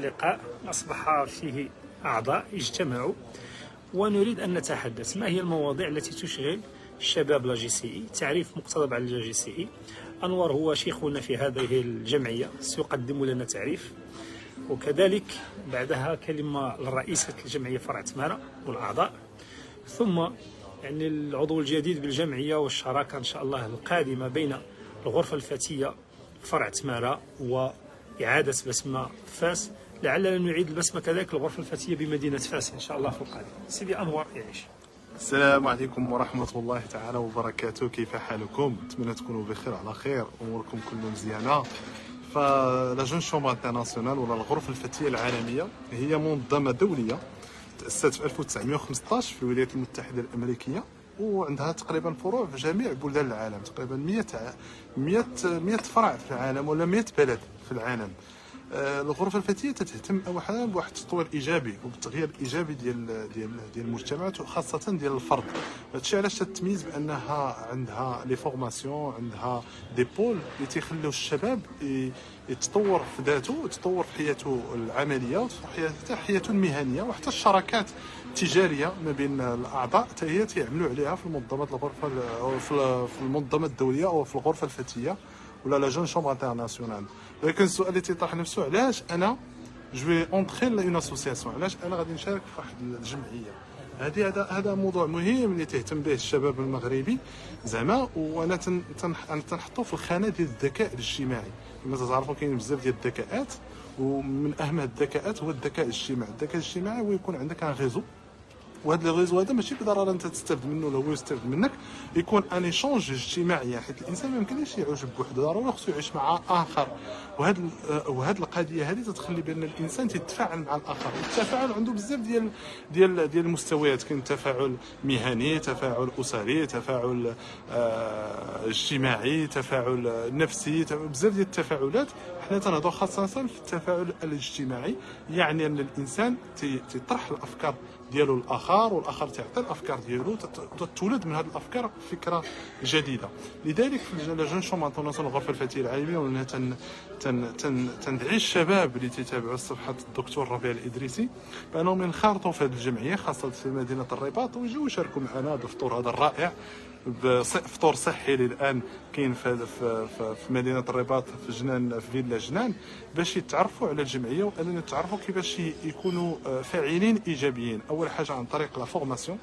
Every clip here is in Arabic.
لقاء أصبح فيه أعضاء اجتمعوا ونريد أن نتحدث ما هي المواضيع التي تشغل الشباب لا جي سي إي. تعريف مقتضب على لا جي سي إي. أنور هو شيخنا في هذه الجمعية سيقدم لنا تعريف، وكذلك بعدها كلمة لرئيسة الجمعية فرع تمارة والأعضاء، ثم يعني العضو الجديد بالجمعية والشراكة إن شاء الله القادمة بين الغرفة الفتية فرع تمارة وإعادة بسمة فاس، لعلنا نعيد البسمة كذلك الغرفة الفتية بمدينة فاس إن شاء الله في القادم. سيدي أنور يعيش. السلام عليكم ورحمة الله تعالى وبركاته، كيف حالكم؟ أتمنى تكونوا بخير على خير، أموركم كله مزيانة. فلا جون شومبر انترناسيونال ولا الغرفة الفتية العالمية هي منظمة دولية تأسست في 1915 في الولايات المتحدة الأمريكية، وعندها تقريبا فروع في جميع بلدان العالم، تقريبا 100 فرع في العالم ولا 100 بلد في العالم. الغرفة الفتية تهتم أولا بواحد التطوير إيجابي وبالتغيير الإيجابي ديال المجتمعات وخاصة ديال الفرد. هادشي علاش تتميز بأنها عندها لي فورماسيون، عندها دي بول اللي تيخليو الشباب يتطور في ذاته ويتطور في حياته العملية وحتى حياته المهنية، وحتى الشراكات التجارية ما بين الأعضاء حتى هي تيعملوا عليها في المنظمات الغرفة في المنظمة الدولية أو في الغرفة الفتية ولا لا جون شومبر انترناسيونال. لكن السؤال اللي تيطرح نفسه، علاش انا جو اونتري اون اسوسياسيون، علاش انا غادي نشارك في واحد الجمعيه؟ هذا موضوع مهم اللي تهتم به الشباب المغربي زعما، وانا تنحطو في الخانه ديال الذكاء الاجتماعي. كما تعرفوا كاين بزاف ديال الذكاءات، ومن اهم الذكاءات هو الذكاء الاجتماعي. الذكاء الاجتماعي هو يكون عندك ان ريزو، وهذا الريزو هذا ماشي بالضروره انت تستافد منه ولا هو يستافد منك، يكون ان ايشونج اجتماعي، حيت الانسان ما يمكنش يعيش بوحده، ضروري خصو يعيش مع اخر. وهاد القضيه هذه تتخلي بان الانسان تتفاعل مع الاخر. التفاعل عنده بزاف ديال المستويات، كاين تفاعل مهني، تفاعل اسري، تفاعل اجتماعي، تفاعل نفسي، بزاف ديال التفاعلات. حنا تنهضروا خاصه في التفاعل الاجتماعي، يعني ان الانسان تيطرح الافكار ديالو الاخر، والاخر تعطي الافكار ديالو، تولد من هذه الافكار فكره جديده. لذلك في لا جون شومبر انترناسيونال الغرفه الفتيه العالميه ولنا تندعي الشباب اللي تتابعوا صفحه الدكتور ربيع الادريسي بانهم ينخرطوا في هذه الجمعيه خاصه في مدينه الرباط، ويجوا يشاركوا معنا بالفطور هذا الرائع. فطور صحي اللي الان كاين في مدينه الرباط في جنان، في فيلا جنان، باش يتعرفوا على الجمعيه واننا يتعرفوا كيفاش يكونوا فاعلين ايجابيين. اول حاجه عن طريق لا فورماسيون،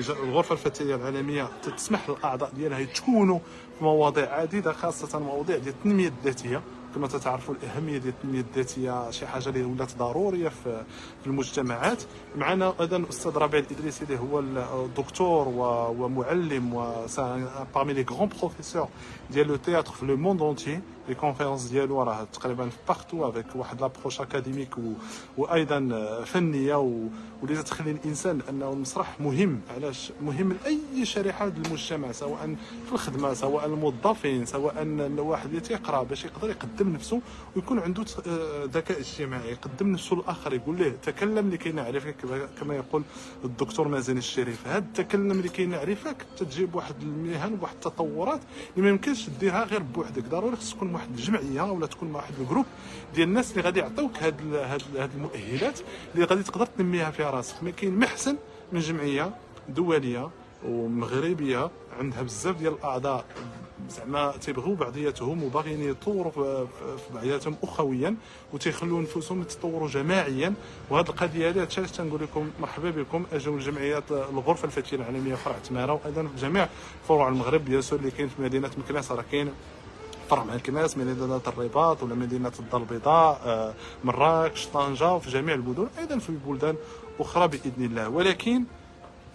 الغرفه الفتيه العالميه تسمح للاعضاء ديالها يتكونوا في مواضيع عديده، خاصه مواضيع ديال التنميه الذاتيه. كما تعرفوا الاهميه ديال التنميه الذاتيه شي حاجه اللي ولات ضروريه في المجتمعات. معنا ايضا الاستاذ ربيع الادريسي اللي هو الدكتور ومعلم و بارمي لي غران بروفيسور ديال لو تياتر في لو موند اونتي. لي كونفيرونس ديالو راه تقريبا بارتو افيك واحد لابروش اكاديميك وايضا فنيه، واللي تخلي الانسان انه المسرح مهم. علاش مهم؟ لاي شريحه ديال المجتمع، سواء في الخدمه، سواء الموظفين، سواء الواحد اللي تيقرا، باش يقدر يقدم نفسه ويكون عنده ذكاء اجتماعي، يقدم نفسه للاخر، يقول له تكلم لكي نعرفك، كما يقول الدكتور مازن الشريف. هذا التكلم لكي نعرفك تجيب واحد المهن وواحد التطورات اللي ما يمكنش ديرها غير بوحدك، ضروري خص تكون واحد الجمعيه ولا تكون واحد الجروب ديال الناس اللي غادي يعطيوك هاد المؤهلات اللي غادي تقدر تنميها في راسك. ما كاين ما احسن من جمعيه دوليه ومغربيه عندها بزاف ديال الاعضاء زعما تيبغيو بعضياتهم وباغيين يطوروا في بعضياتهم اخويا وتيخلوا نفوسهم يتطوروا جماعيا. وهذه القضيه هذه علاش تنقول لكم مرحبا بكم، اجوا الجمعيات الغرفه الفتيه العالميه فرع تماره، وايضا في جميع فروع المغرب بيان سور اللي كاين في مدينه مكناس. راه كاين فرع مع مكناس، مدينه الرباط ولا مدينه الدار البيضاء، مراكش، طنجه، وفي جميع المدن، ايضا في بلدان اخرى باذن الله. ولكن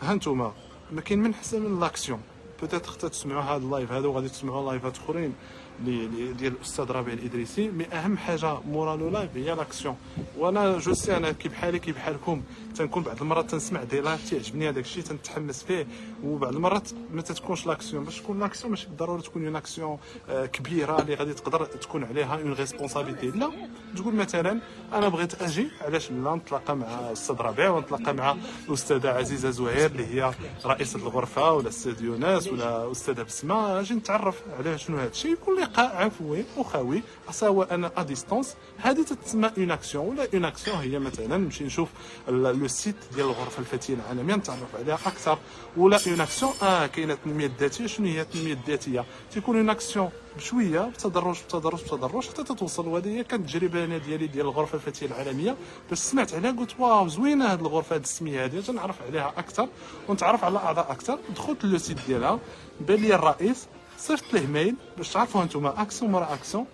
ها انتم ما كاين من احسن من لاكسيون. بوتيتر حتى تسمعوا هذا اللايف هذا وغادي تسمعوا لايفات اخرين ديال الاستاذ ربيع الادريسي، مي اهم حاجه مورا لو لايف هي لاكسيون. وانا جو سي انا كي بحالي كي بحالكم تنكون بعض المرات تنسمع دي لايف تيعجبني هذاك الشيء تنتحمس فيه، وبعض المرات ما تتكونش لاكسيون. باش تكون لاكسيون ماشي بالضروره تكون اون اكسيون كبيره اللي غادي تقدر تكون عليها اون ريسبونسابيلتي، لا، تقول مثلا انا بغيت اجي، علاش لا نتلاقى مع الاستاذ ربيع ونتلاقى مع الاستاذه عزيزه زهير اللي هي رئيسه الغرفه، ولا الاستاذ يونس ولا استاذه بسمه، اجي نتعرف على شنو هذا الشيء. يكون لقاء عفوي اخوي سواء انا ا ديستونس، هذه تتسمى اون اكسيون. ولا اون اكسيون هي مثلا نمشي نشوف لو سيت ديال الغرفه الفتيه العالميه نتعرف عليها اكثر. ولا اون اكسيون كاينه التنميه الذاتيه. شنو هي التنميه الذاتيه؟ تكون اون اكسيون بشويه بتدرج بتدرج بتدرج حتى توصل. وهذه هي كانت التجربه انا ديالي ديال الغرفه الفتيه العالميه، باش سمعت عليها قلت واو زوينه هذه الغرفه، هذه السميه هذه تنعرف عليها اكثر ونتعرف على الاعضاء اكثر. دخلت لو سيت ديالها، بان لي الرئيس، صيفط له ميل باش تعرفوا انتم اكسيون مورا اكسيون.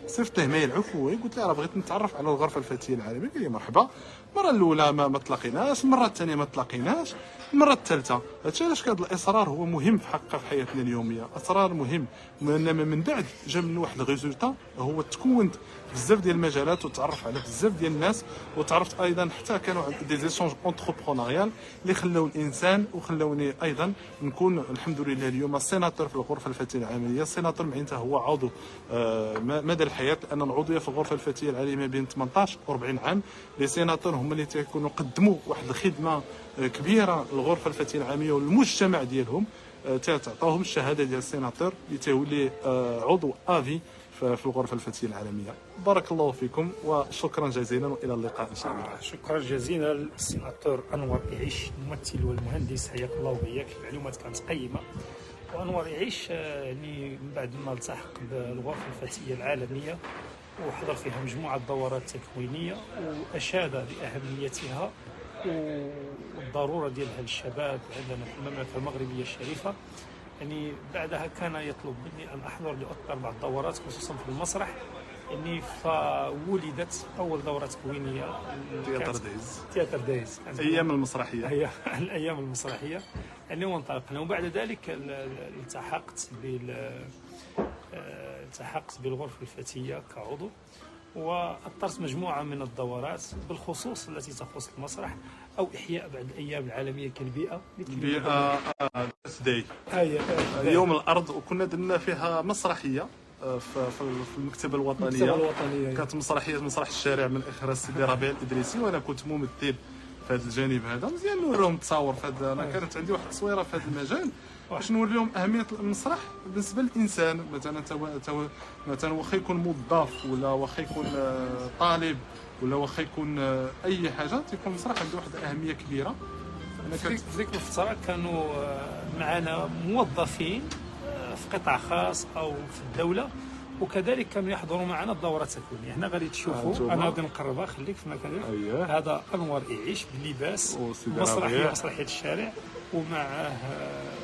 صيفط له ميل عفوي قلت له راه بغيت نتعرف على الغرفه الفتيه العالميه. قال لي مرحبا. المره الاولى ما تلاقيناش، المره الثانيه ما تلاقيناش، المره الثالثه. هادشي علاش كان الاصرار هو مهم في حقه في حياتنا اليوميه. اصرار مهم، انما من بعد جا من واحد الريزولتا هو تكونت بزاف ديال المجالات وتعرف على بزاف ديال الناس. وتعرفت ايضا حتى كانوا دي زيشونج اونتربرونيال اللي خلاو الانسان وخلاوني ايضا نكون الحمد لله اليوم سيناتور في الغرفه الفتيه العالميه. سيناتور معناتها هو عضو مدى الحياه، لان العضويه في الغرفه الفتيه العالميه بين 18 و 40 عام. لي سيناتور هما اللي تيكونوا قدموا واحد الخدمه كبيره للغرفه الفتيه العالميه والمجتمع ديالهم، تعطاهم الشهاده ديال السيناتور اللي تولي عضو افي في الغرفه الفتيه العالميه. بارك الله فيكم وشكرا جزيلا والى اللقاء ان شاء الله. شكرا جزيلا للسيناتور انور يعيش الممثل والمهندس، حياك الله وبياك. المعلومات كانت قيمه. وانور يعيش يعني من بعد ما التحق بالغرفه الفتيه العالميه وحضر فيها مجموعه دورات تكوينيه واشاد باهميتها والضروره ديالها للشباب عندنا في المملكه المغربيه الشريفه. يعني بعدها كان يطلب مني ان احضر لأكثر الدورات خصوصا في المسرح. يعني فولدت اول دوره تكوينيه تياتر دايز ايام المسرحيه. هي الايام المسرحيه يعني. وانطلقنا وبعد ذلك التحقت بالغرفه الفتيه كعضو، وأطرت مجموعة من الدورات بالخصوص التي تخص المسرح أو إحياء بعض الأيام العالمية كالبيئة. بيئة داي يوم الأرض، وكنا درنا فيها مسرحية في المكتبة الوطنية. كانت مسرح الشارع من إخراج سيدي ربيع الإدريسي، وأنا كنت ممثل في هذا الجانب هذا. مزيان نوريهم التصاور في هذا. أنا كانت عندي واحد التصويرة في هذا المجال باش نوريهم اهميه المسرح بالنسبه للانسان. مثلا واخا يكون موظف ولا واخا يكون طالب ولا واخا يكون اي حاجه، تيكون المسرح عنده واحد الاهميه كبيره. انا في ذيك الفتره كانوا معنا موظفين في قطاع خاص او في الدوله، وكذلك كانوا يحضروا معنا الدورات التكوينيه. هنا غادي تشوفوا، انا غادي نقربها، خليك في مكانك. هذا انور يعيش باللباس مسرحيه الشارع، ومعه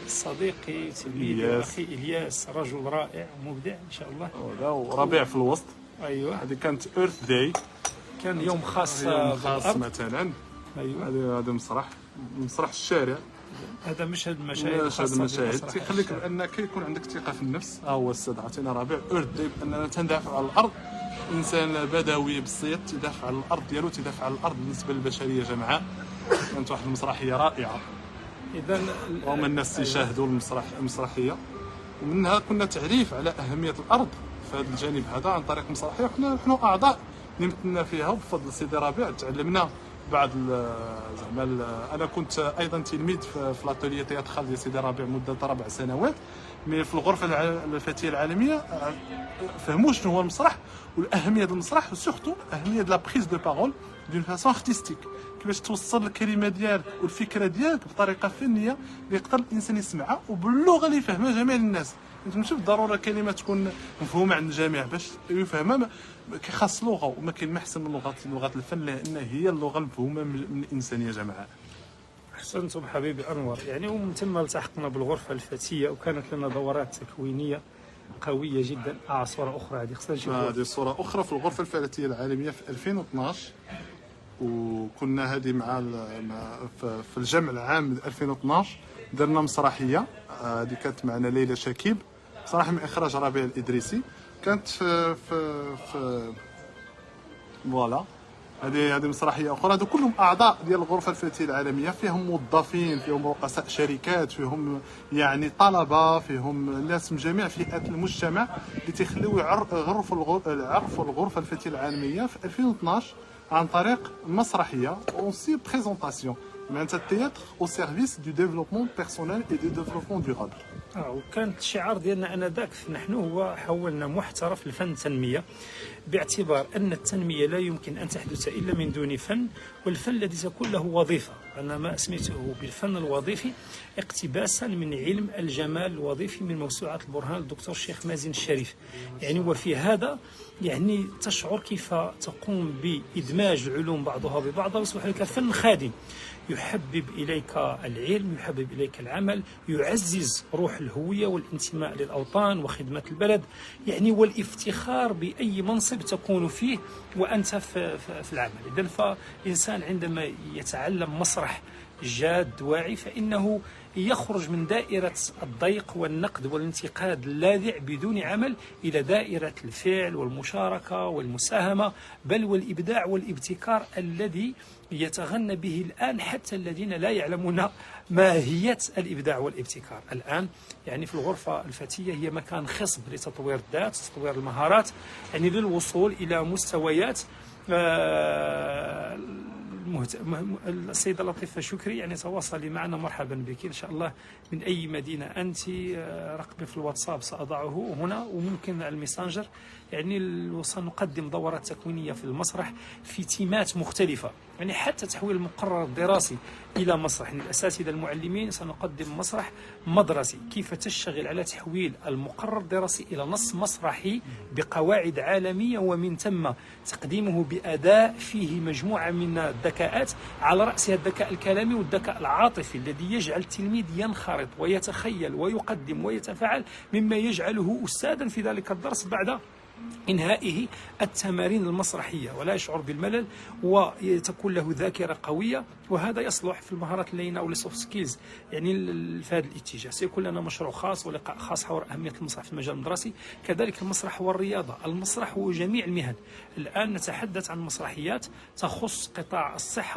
صديقي تلميذي اخي الياس، رجل رائع مبدع ان شاء الله. وربيع في الوسط. ايوه هذه كانت ايرث داي، كان يوم خاص مثلا. ايوه هذا مسرح الشارع. هذا مشهد المشاهد. مشهد المشاهد تيخليك بانك يكون عندك ثقه في النفس. هو السيد عطينا ربيع ايرث داي باننا تندافع على الارض. انسان بدوي بالصيت تدافع على الارض ديالو، تدافع على الارض بالنسبه للبشريه جمعاء. كانت واحد المسرحيه رائعه. اذا ومن الناس يشاهدوا المسرحيه، ومنها كنا تعريف على اهميه الارض في هذا الجانب هذا عن طريق المسرحيه. وحنا اعضاء اللي مثلنا فيها، وبفضل سيدي ربيع تعلمنا بعض زعما. انا كنت ايضا تلميذ في لاتوليه تياترال ديال سيدي ربيع مده 4 سنوات. مي في الغرفه الفتيه العالميه فهموا شنو هو المسرح والاهميه ديال المسرح، وسورتو اهميه ديال لا بريز دو بارول دون فاسون ارتستيك. كيفاش توصل الكلمه ديالك والفكره ديالك بطريقه فنيه اللي يقدر الانسان يسمعها وباللغه اللي يفهمها جميع الناس. انت ماشي بالضروره كلمه تكون مفهومه عند الجميع باش يفهمها. كيخاص لغه، وما كاين ما احسن من لغات الفن، لان هي اللغه المفهومه من الانسان يا جماعه. احسنتم حبيبي انور. يعني ومن ثم التحقنا بالغرفه الفتيه، وكانت لنا دورات تكوينيه قويه جدا. صوره اخرى هذه خصنا نشوفوها. هذه صوره اخرى في الغرفه الفتيه العالميه في 2012، وكنا هذه في الجمع العام 2012 درنا مسرحيه. هذه كانت معنا ليلى شكيب، صراحه من اخراج ربيع الادريسي. كانت في فوالا هذه مسرحيه اخرى. هذو كلهم اعضاء ديال الغرفه الفتيه العالميه، فيهم موظفين، فيهم رؤساء شركات، فيهم يعني طلبه، فيهم ناس من جميع فئات المجتمع اللي تيخليو يعرفوا الغرفه الفتيه العالميه في 2012 عن طريق مسرحيه اونسي بريزونطاسيون، معناتها التياتر او سيرفيس دو ديفلوبمون بيرسونيل اي دو ديفلوبمون دورابل. وكانت الشعار ديالنا انذاك نحن هو حولنا محترف الفن التنميه، باعتبار ان التنميه لا يمكن ان تحدث الا من دون فن، والفن الذي تكون له وظيفه. انا ما اسميته بالفن الوظيفي اقتباسا من علم الجمال الوظيفي من موسوعه البرهان للدكتور الشيخ مازن الشريف. يعني وفي هذا يعني تشعر كيف تقوم بادماج العلوم بعضها ببعض ويصبح لك فن خادم، يحبب إليك العلم، يحبب إليك العمل، يعزز روح الهوية والانتماء للأوطان وخدمة البلد، يعني والافتخار بأي منصب تكون فيه وأنت في العمل. إذن فالإنسان عندما يتعلم مسرح جاد واعي فإنه يخرج من دائرة الضيق والنقد والانتقاد اللاذع بدون عمل إلى دائرة الفعل والمشاركة والمساهمة، بل والإبداع والابتكار الذي يتغنى به الآن حتى الذين لا يعلمون ماهية الإبداع والابتكار. الآن يعني في الغرفة الفتية هي مكان خصب لتطوير الذات، تطوير المهارات، يعني للوصول إلى مستويات السيدة لطيفة شكري يعني تواصلي معنا، مرحبا بك إن شاء الله من أي مدينة أنت. رقمي في الواتساب سأضعه هنا وممكن على الميسنجر. يعني سنقدم دورات تكوينية في المسرح في تيمات مختلفة، يعني حتى تحويل المقرر الدراسي إلى مسرح. يعني الأساتذة المعلمين سنقدم مسرح مدرسي، كيف تشتغل على تحويل المقرر الدراسي إلى نص مسرحي بقواعد عالمية، ومن ثم تقديمه بأداء فيه مجموعة من الذكاءات، على رأسها الذكاء الكلامي والذكاء العاطفي الذي يجعل التلميذ ينخرط ويتخيل ويقدم ويتفاعل، مما يجعله أستاذا في ذلك الدرس بعد إنهائه التمارين المسرحية، ولا يشعر بالملل وتكون له ذاكرة قوية. وهذا يصلح في المهارات اللينة أو السوفت سكيلز. يعني في هذا الاتجاه سيكون لنا مشروع خاص ولقاء خاص حول أهمية المسرح في المجال الدراسي، كذلك المسرح والرياضة. المسرح هو جميع المهن. الآن نتحدث عن مسرحيات تخص قطاع الصحة